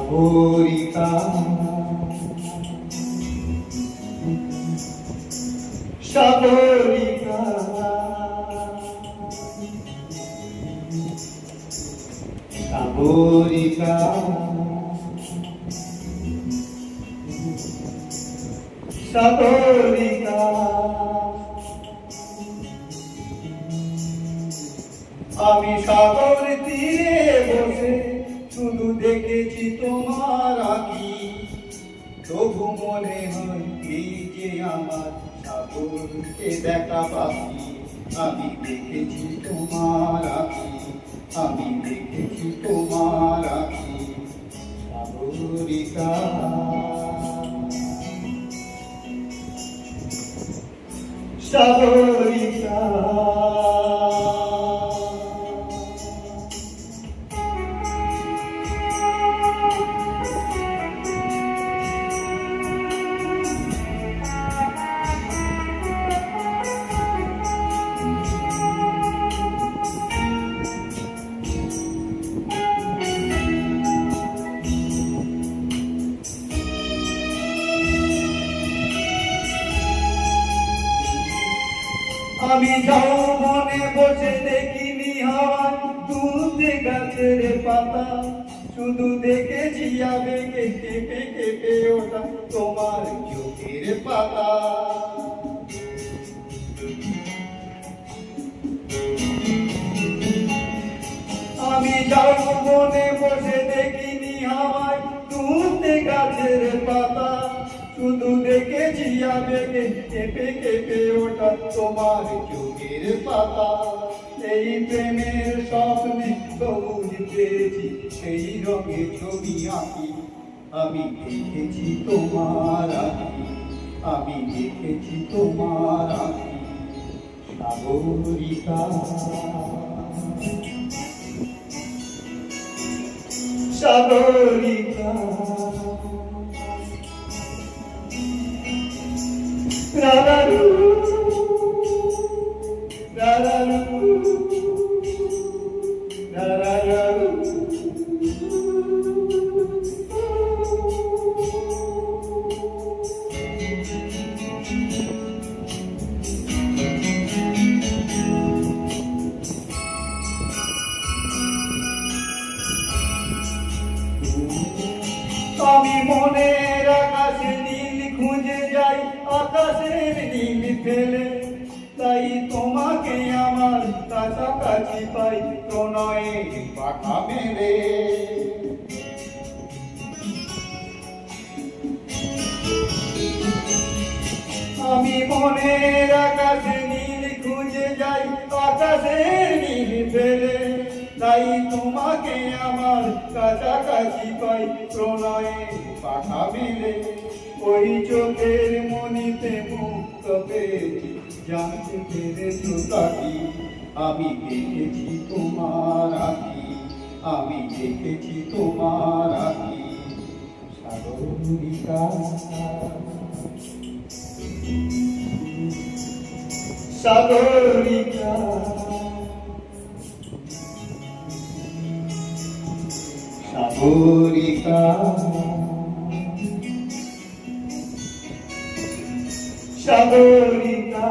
সাগরিকা সাগরিকা সাগরিকা সাগরিকা আমি সাগর তীরে বসে শুধু দেখেছি তোমার আঁকি, তবু মনে হয় এই যে আমার সাগরকে দেখা পাখি। আমি দেখেছি তোমার আঁকি, আমি দেখেছি তোমার আঁকি। সাগরিকা সাগরিকা আমি যৌবনে বসে দেখিনি হাওয়ায় দুলতে গাছের পাতা, শুধু দেখেছি আবেগে কেঁপে কেঁপে ওঠা তোমার চোখের পাতা। আমি যৌবনে বসে দেখিনি হাওয়ায় দুলতে গাছের পাতা, শুধু দেখেছি আবেগে কেঁপে কেঁপে ওঠা তোমার চোখের পাতা। এই প্রেমের স্বপ্নে সবুজ পেয়েছি, সেই রঙে ছবি আঁকি। আমি দেখেছি তোমার আঁকি, আমি দেখেছি তোমার আঁকি। সাগরিকা সাগরিকা রারারু রারারু রারারু আমি মনের আকাশে নীল খুঁজে যাই, আকাশের নীল ফেলে, তাই তোমাকে আমার কাছাকাছি পাই প্রণয়ের পাখা মেলে। আমি মনের আকাশে নীল খুঁজে যাই, আকাশের নীল ফেলে, তাই তোমাকে আমার কাছাকাছি পাই প্রণয়ের পাখা মেলে। ওই চোখের মনিতে মুক্ত পেয়েছি, জানতে পেরেছো তাকি। আমি দেখেছি তোমার আঁকি, আমি দেখেছি তোমার আঁকি। সাগরিকা সাগরিকা সাগরিকা সাগরিকা।